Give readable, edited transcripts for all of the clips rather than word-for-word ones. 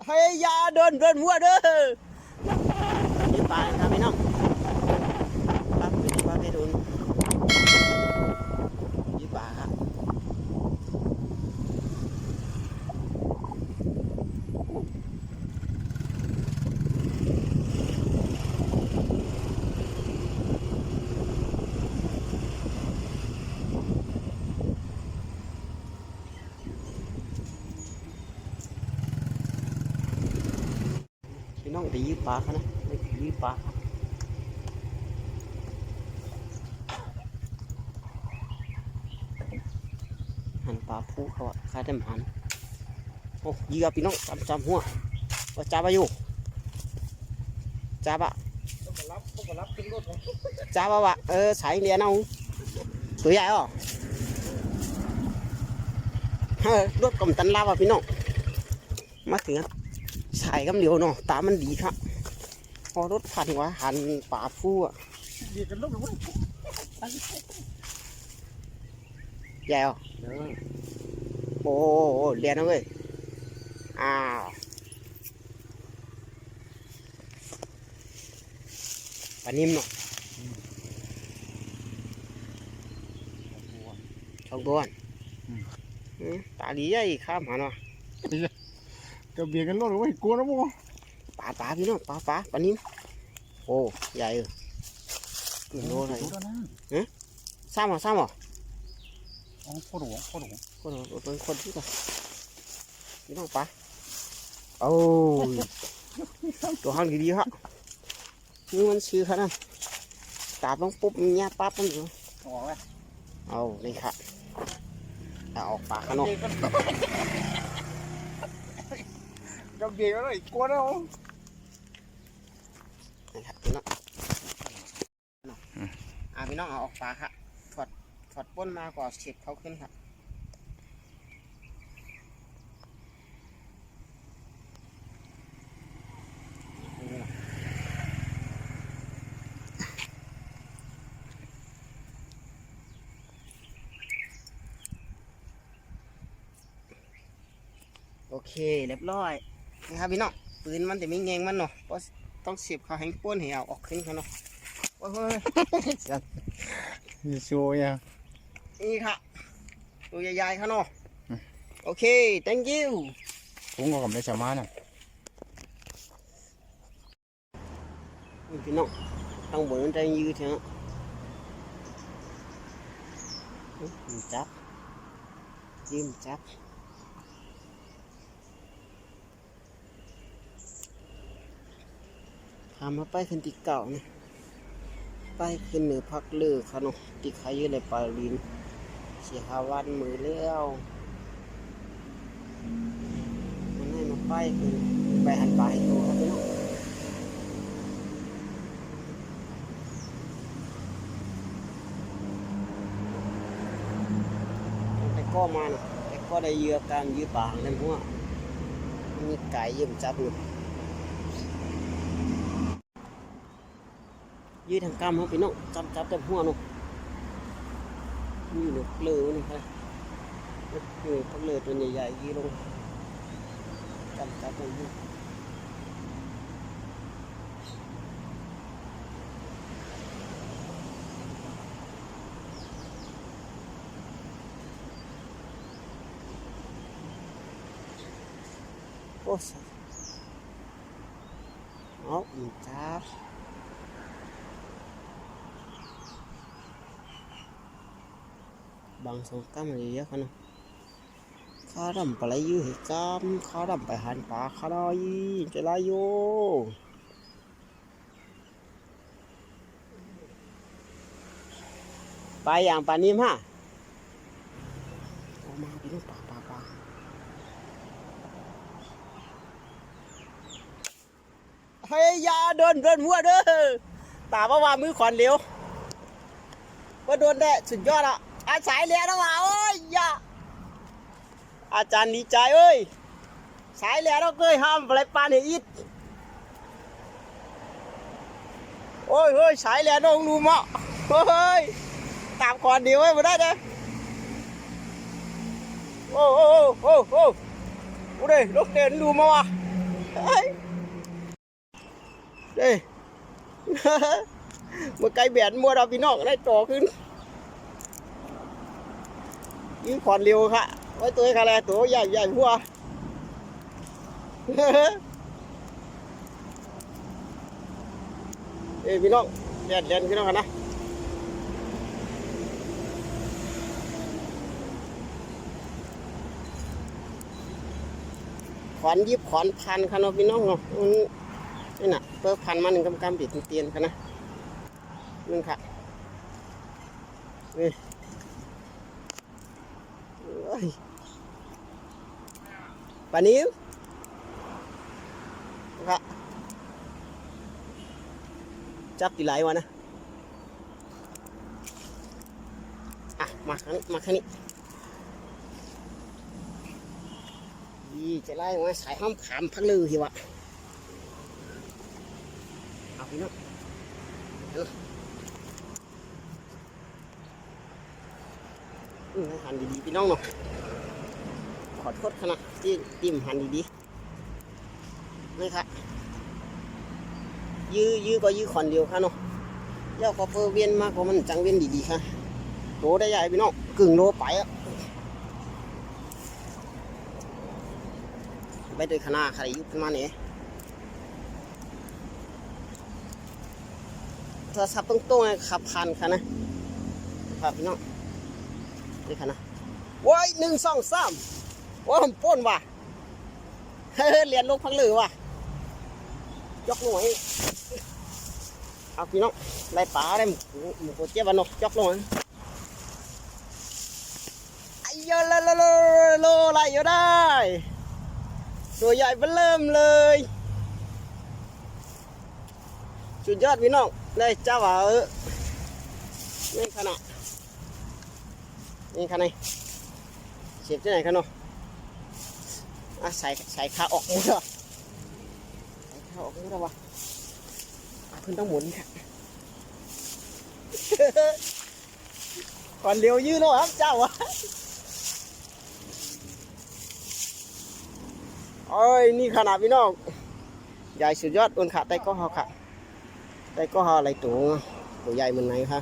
เฮ้ยอย่าเดินหัวเด้อนี่ปลาครับพี่น้องปลาไปโดนนี่ปลาครับพี่น้องไปยืมปลาเขานะไปยืมปลาหันปลาผู้เขาคาเต็มหันโอ้ยืมพี่น้องจำหัวว่าจับไปอยู่จับอะจับอะสายเรียนเอาตัวใหญ่อ่ะรถกำตันลาว่ะพี่น้องมาถึงสายกำเดียวเนาะตามันดีครับพอรถพันวะหันป่าฟูอ่ะใหญ่อ่ะโอ้เรียนนะเว้ยอ้าวปลานิ่มเนาะช่องตัวตาดีใหญ่ข้ามหันวะก็เบียกันรถไว้กลัวนะโมปลาพี่น้องปลานิ่มโอ้ใหญ่เลยกินโลอะไรซ้ำเหรออ๋อโคตรเป็นคนที่ก่อนพี่น้องปลาโอ้ตัวห้างดีๆครับนี่มันชื่อเขานั่นตาต้องปุ๊บเนี่ยปั๊บมันอยู่ออกเลยเอานี่ครับออกปากขนมก็เบียกันเลยกลัวนะโมนี่ครับพี่น้องพี่น้องเอาออกปากครับถอดป้นมาก่อนเฉียดเขาขึ้นครับโอเคเรียบร้อยนะครับพี่น้องปืนมันแต่ไม่แงงมันเนาะเพราะต้องเสียบเขาให้ป้นให้เอาออกขึ้นเขาเนาะโอ้ยนี่ชัวร์ยังนี่ค่ะตัวใหญ่ๆเขาเนาะโอเค thank you ผมก็กับได้ชาวบ้านน่ะพี่น้องต้องบนใจยืดเถอะจับยืมจับทำมาไปขึ้นที่เก่านะไปขึ้นเหนือพักเลือเขาเนาะที่ขายยืดเลยปลาลินเสียหาวันมือเลี้ยวมันให้มาไปขึ้นไปหันปลาให้ตัวครับพี่น้องแต่ก็มาเนาะแต่ก็ได้เยือการยือปลาเล่นหัวมีไก่ยืมจับอยู่ยืดทางกล้ามครับพี่น้องจับแต่หัวเนาะนี่เลือกเลือนี่ครับพักเลือตัวใหญ่ๆยืดลงจับแต่หัวโอ้สเอาจับบางสองกล้ามอะไรเยอะขนาดข้าดำปลาอยู่เหกล้ามข้าดำไปหันปลาข้าได้จะไล่โยไปอย่างปลานิ่มฮะออกมาพี่น้องปลาเฮ้ยอย่าเดินหัวเด้อตาว่ามือขวานเร็วว่าโดนได้สุดยอดอ่ะสายเลี้ยแล้วว่ะโอ้ยอย่าอาจารย์ดีใจเอ้ยสายเลี้ยเราเคยห้ามอะไรปลาเนี่ยอิดโอ้ยเฮ้ยสายเลี้ยน้องดูมะเฮ้ยตามขวานเดียวไว้มาได้เด้อโอ้โอ้ดิลูกเด่นดูมาวะ เด้เมื่อไกลแบนมัวเราพี่น้องได้ต่อขึ้นยิงขอนเร็วค่ะไว้ตัวอะไรตัวใหญ่ใหญ่หัวพี่น้องแดนพี่น้องกันนะขอนยิบขอนพันค่ะเนาะพี่น้องเนาะนี่น่ะเปิดพันมาหนึ่งกำบิดเตียนค่ะนะนึงค่ะนี่ปลานิ้วค่ะจับตีไหลวะนะมาครั้งนี้ดีจะไล่มาสายห้อมขามพักลือหิวะเอาพี่น้องหันดีๆพี่น้องเนาะขอโทษขนาดที่ติ่มหันดีๆนี่ค่ะยื้อก็ยื้อขอนเดียวค่ะเนาะเย้าก็เพิ่มเวียนมากกว่ามันจังเวียนดีๆค่ะโตได้ใหญ่พี่น้องกึ่งโลไปอะไปโดยขนาดใครยุบขึ้นมาเนี่ยถ้าสับตรงๆขับพันค่ะนะครับพี่น้องนี่ค่ะนะว้าย1 2 3ว้าผมป้นว่ะเรียนลูกพังลือว่ะยกลงไว้เอาพี่น้องไล่ป่าได้หมูเจี๊ยบนกยกลงไว้ไอ้โยโลไล่อยู่ได้ตัวใหญ่เบิ่มเลยสุดยอดพี่น้องได้เจ้าว่านี่ขนาดนี่ขนาดเสียบที่ไหนขนาดใส่ขาออกมือใส่ขาออกมือแล้ววะขึ้นต้องหมุนค่ะก่อนเร็วยืดแล้วครับเจ้าวะโอ้ยนี่ขนาดพี่น้องใหญ่สุดยอดอุ่นขาไตก็หอค่ะไตก็หออะไรตัวใหญ่เหมือนไหนคะ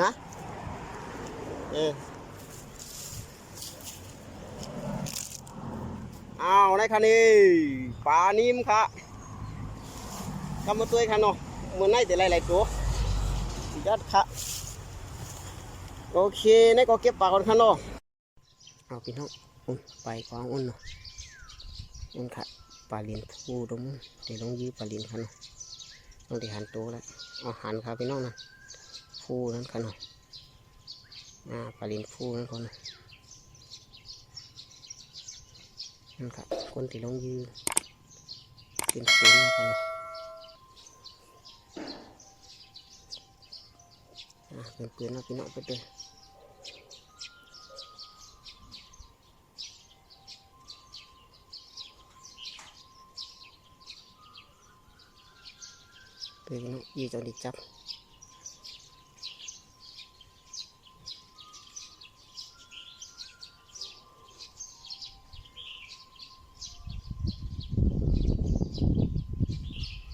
นะเอาในคันนี้ปลานิ่มค่ะทำมาตัวค่ะเนาะเหมือนไหนแต่หลายๆตัวสุดยอดค่ะโอเคนี่ก็เก็บปลาก่อนค่ะเนาะเอาพี่น้องไปกองอุ่นเนาะอุ่นค่ะปลาเลียนพูตรงเดี๋ยวต้องยื้อปลาเลียนค่ะเนาะต้องได้หันตัวแล้วเอาหันค่ะพี่น้องนะพูนั้นค่ะเนาะปลาเลียนพูนั่นก่อนนะนั่นค่ะคนที่ลงยื้อเป็นเสียงนะคะเนาะเป็นเปลี่ยนนะพี่น้องไปเลยเป็นน้องยีจอดีจับ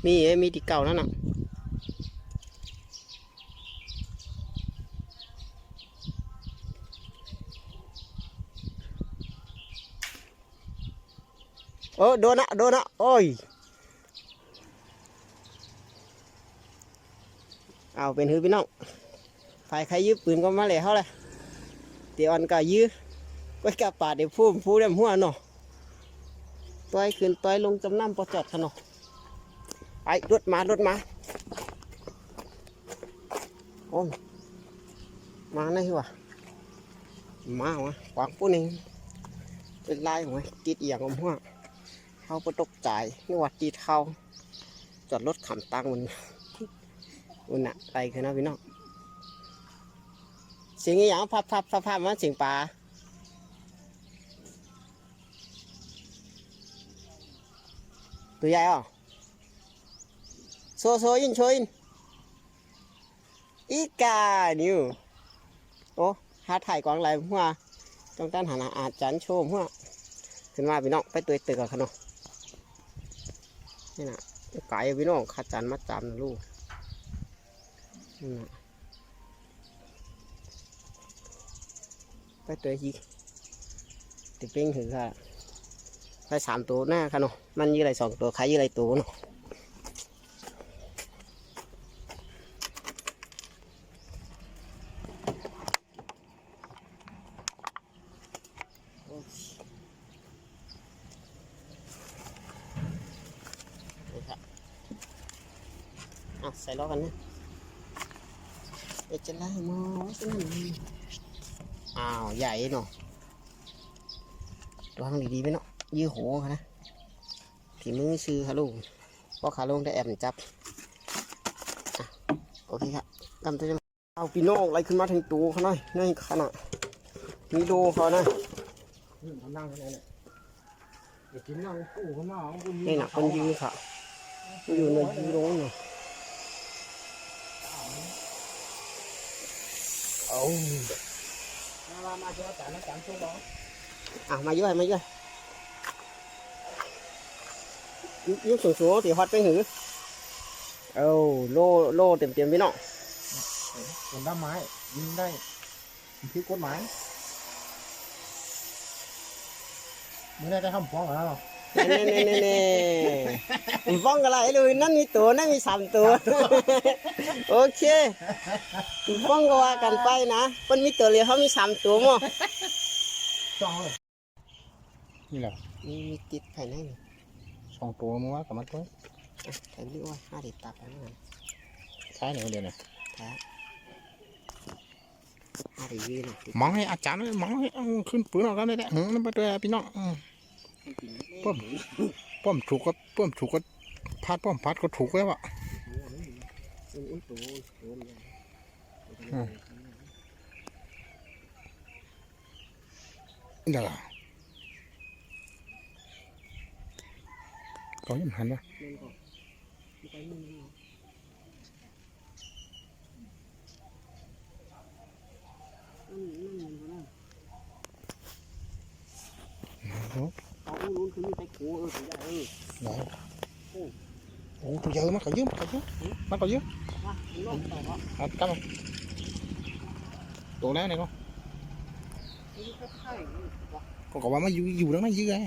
มีที่เก่านั่นน่ะโดนนะโอ้ยเอาเป็นหือพี่น้องฝ่ายใครยื้อปืนก็มาเลยเขาเลยเดี๋ยวอันก็ยื้อไว้กับป่าเดี๋ยวพูดเรื่องหัวเนาะต่อยขึ้นต่อยลงจำน้ำปอจอดขนาดไปรถมาโอ้มาไหนวะมาวะขวางปุ๊นึงเป็นลายหัวติดอย่างอมหัวเขาไปตกใจนี่ว่าตีเท้าจอดรถขำตังมันน่ะไปคือนะพี่น้องเสียงอย่างพับมันเสียงปลาตัวใหญ่อ่ะโซยินอีกานิวโอ้หาถ่ายกวางไหลหัวต้องการหาอาจารย์โชมหัว ขึ้นมาพี่น้องไปตัวตึกกันเนาะนี่นะไก่พี่น้องขาจานมัดจามนะลูกนี่นะไปตัวฮีติดเป้งถือค่ะไป3 ตัวหน้าค่ะเนาะมันยืดอะไร2 ตัวขายยืดอะไรตัวเนาะใส่ล้อกันนะเดี๋ยวจะไล่มอสินั่นอ้าวใหญ่เนาะระวังดีๆไว้เนาะยื้อโหค่ะนะถีมือซื้อค่ะลูกเพราะขาลงได้แอบจับโอเคครับกำตัวจะเอาปีโน่ไล่ขึ้นมาถึงตัวเขาหน่อยนี่ขนาดมีโดเขานะ นั่งนี่แหละเดี๋ยวกินนั่งกู้เขามา นี่นะคนยื้อค่ะอยู่ในยื้อลงเนาะเอามาเจอแต่ละจังช่วงđó มาเยอะมาเยอะยุบสูงๆthì hoạtไปหือโล่เต็มพี่น้อง คนด้ามไม้ยิงได้ผิดกฎหมายมึงได้ทำฟ้องเหรอนี่ฟ้องอะไรเลยนั่นมีตัวนั่นมี3 ตัวโอเคฟ้องก็ว่ากันไปนะมันมีตัวเดียวเขามี3 ตัวมั้ง จ้องเลยนี่แหละ มีติดภายใน2 ตัวมั้งวะกับมันตัว แต่เรียกว่า5 เด็ดตับนั่น ใช่ไหนเดียวเนี่ย แท้5 เด็ดยืน มองให้อาจารย์เลยมองให้ขึ้นปืนออกกันเลยแหละนั่นไปตัวพี่น้องป้อมถูกก็พัดป้อมพัดก็ถูกแล้วอ่ะเดี๋ยวก็ยังหันวะเอาลุ้นคือมีไปโก้ตัวใหญ่ไหนโอ้ตัวใหญ่มันก็เยอะมันก็เยอะอัดกันตัวแล้วnày con cậu ba mới dù đó nó dư ra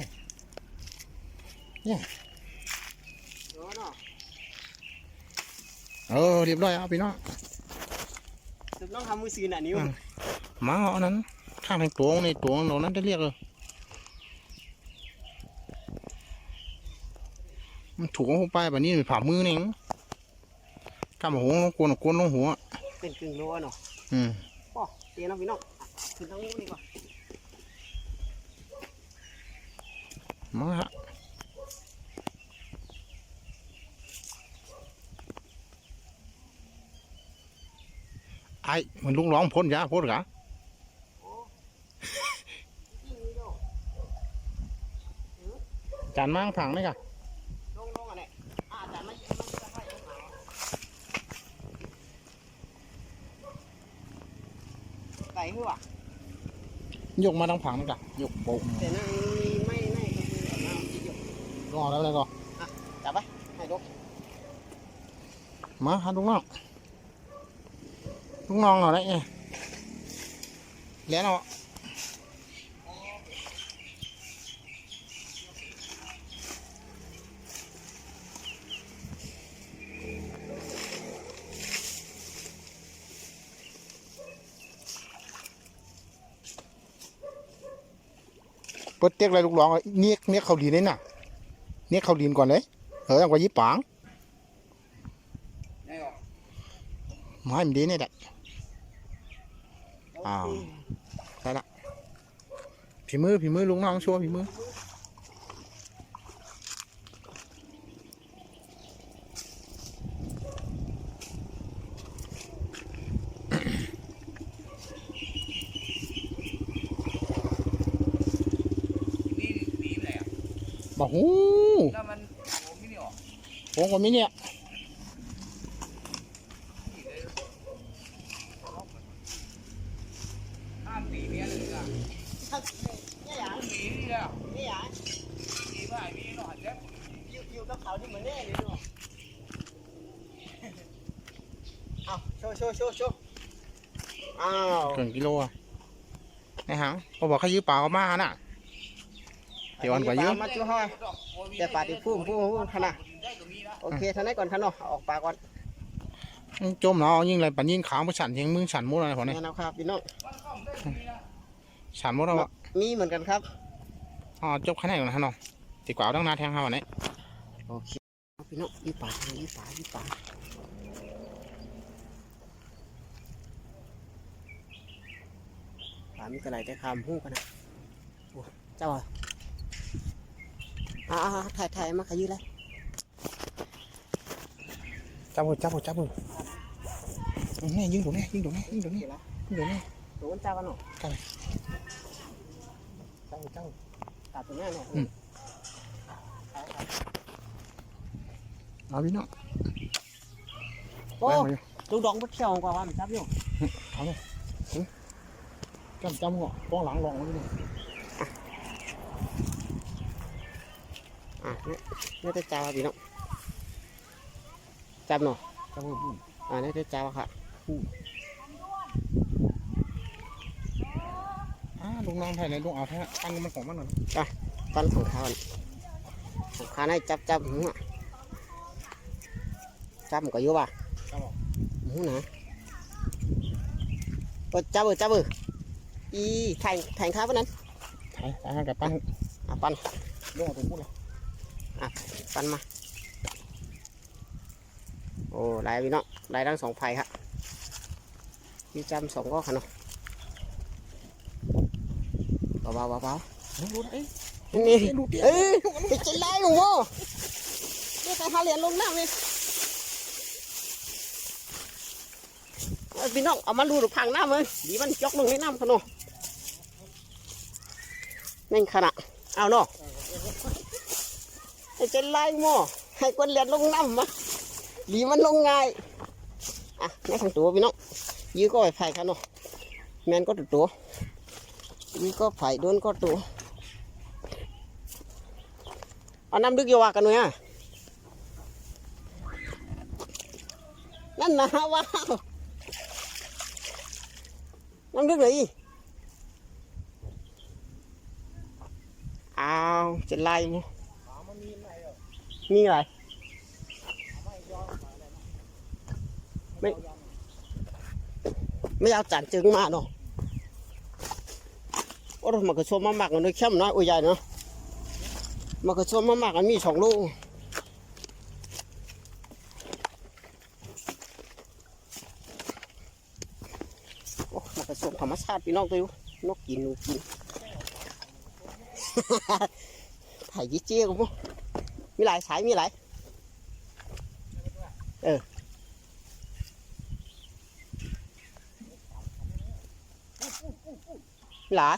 nha điệp đôi à bị nó nó ham mua xì nè níu má họ nắn thang thành tuồng này tuồng nó đã liệt rồiมันถูกเข้าไปแบบนี้ผ่ามือนี่กำหัวกวนลงหัวเป็นกึ่งโลเนาะป้อเตี้ยน้องพี่น้องขึ้นทางนู้นดีกว่ามาฮะไอ้มันลุงร้องพ่นยาพ่นกะจานมั่งผังไหมกะไก่หัวยกมาทั้งผังนั่นกะยกโบกแต่นั่นไม่รอแล้วเลยก็จับไปให้ลูกมาหาลุงน้องเอาได้ไงเลี้ยงเอาเปิดเต็กอะไรลูกร้องเนียกเขาดีนี่น่ะเนียกเขาดีนก่อนเลยอย่างกว่ายี่ปางไม่มันดีนี่แหละใช่ละผีมือลุงน้องชัวผีมือบอกหูแล้วมันโอ้โหมิเนี่ย นี่อ่ะอยู่กับเขานี่เหมือนแน่เลยด้วยเอาโชว์อ้าว เกินกิโลอ่ะนะฮะพอบอกเขายื้อปลาเขามาน่ะเดี๋ยวอันกว่าเยอะ มาจุ้ห้อยแต่ปลาที่พุ่มขนาดโอเคท่านไหนก่อนท่านเนาะออกปลาก่อน จมเนาะยิ่งอะไรปันยิ่งขาวมาฉันยังมึงฉันมุดอะไรพอเนี่ย แน่นอนครับพี่น้อง ฉันมุดแล้ววะ มีเหมือนกันครับ อ๋อจบคะแนนก่อนนะน้องตีกว่าตั้งนานแทงเขาวันนี้ โอเคพี่น้องยี่ปลาปลามีกระไรแต่คำหู้กันนะโอ้เจ้าถ่ายมาขยี้เลย จับมือนี่ยิงถูกแน่ เดี๋ยวนะโดนเจ้ากันหน่อย เจ้า ตัดตัวแม่หน่อย เอาพี่น้อง โอ้ลูกดองพุทเที่ยวกว่ามันจับอยู่ เอาเลยจำหัวป้องหลังลองไว้เลย นี่ได้จ้าพี่น้องจับหน่อย จับมือ นี่ได้จ้าค่ะ ลุงน้องไทยเลยลุงเอาแท้ปั้นมันของมันหน่อย ปั้นของข้าให้จับหูจับมันก็อยู่ป่ะหูนะจับอีแทงข้าปะนั้น ถ่ายกับปั้น ปั้น ลุงเอาตัวพูดเลย ปั้นมาโอ้ลายพี่น้องลายทั้งสองไผ่ครับพี่จำสองก็ขนาดเบานี่ไปเจนไล่หนูโว้นี่ใครหาเหรียญลงน้ำเลยพี่น้องเอามาดูพังน้ำเลยดีมันจกลงในน้ำขนาดนี่ขนาดเอาเนาะไปเจนไล่โม่ให้คนเหรียญลงน้ำมาดีมันลงง่ายนี่ทั้งตัวพี่น้องยื้อก็ไผ่ขนาดแมนก็ตัวยื้อก็ไผ่โดนก็ตัวเอาน้ำดึกอยู่ว่ากันหน่อยนั่นนะว้าวน้ำดึกเลยอ้าวจะไล่มั้งมีอะไรไม่เอาจานจึงมาเนาะโอ้มันก็ชมมาหมักกันด้วยเข้มน้อยโอ้ยใหญ่เนาะมันก็ชมมาหมักกันมี2 ลูกโอ้มันก็ชมธรรมชาติพี่น้องตัวนกกินหนูกิน ถ่ายยี่เจี๊ยบมั้งมีหลายสายมีหลายหลาย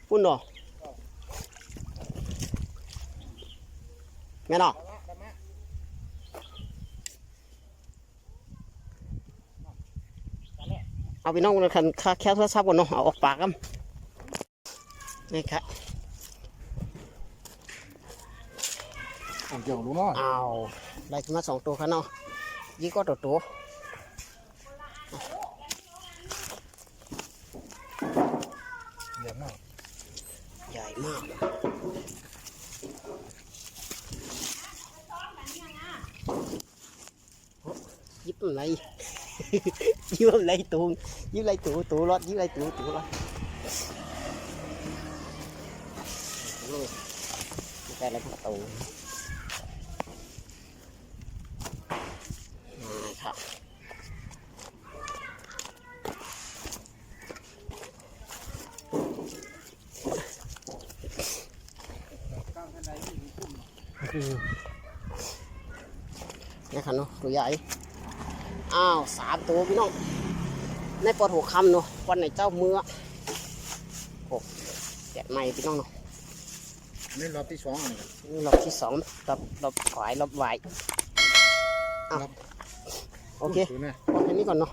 ปุ่นหรอแม่นหรอเอาไปน้องกันคันแค่โทรศัพท์ก่อนเนาะเอาออกปากกันนี่ครับ เกี่ยวรู้เนาะ เอาได้ขึ้นมา2 ตัวครับเนาะยี่ก็ตัวเดี๋ยวมาก ใหญ่มากยิบอะไร ยิบอะไรตูงยิบอะไรตูรถยิบอะไรตูรถแต่อะไรประตูครับนี่ค่ะเนาะตัวใหญ่อ้าว3 ตัวพี่น้องในปอดหัวคำเนาะวันไหนเจ้ามือโอ้แกะใหม่พี่น้องเนาะ นี่รอบที่2อะไรกัน นี่รอบที่2รอบขวายรอบไหวโอเคพอแค่นี้ก่อนเนาะ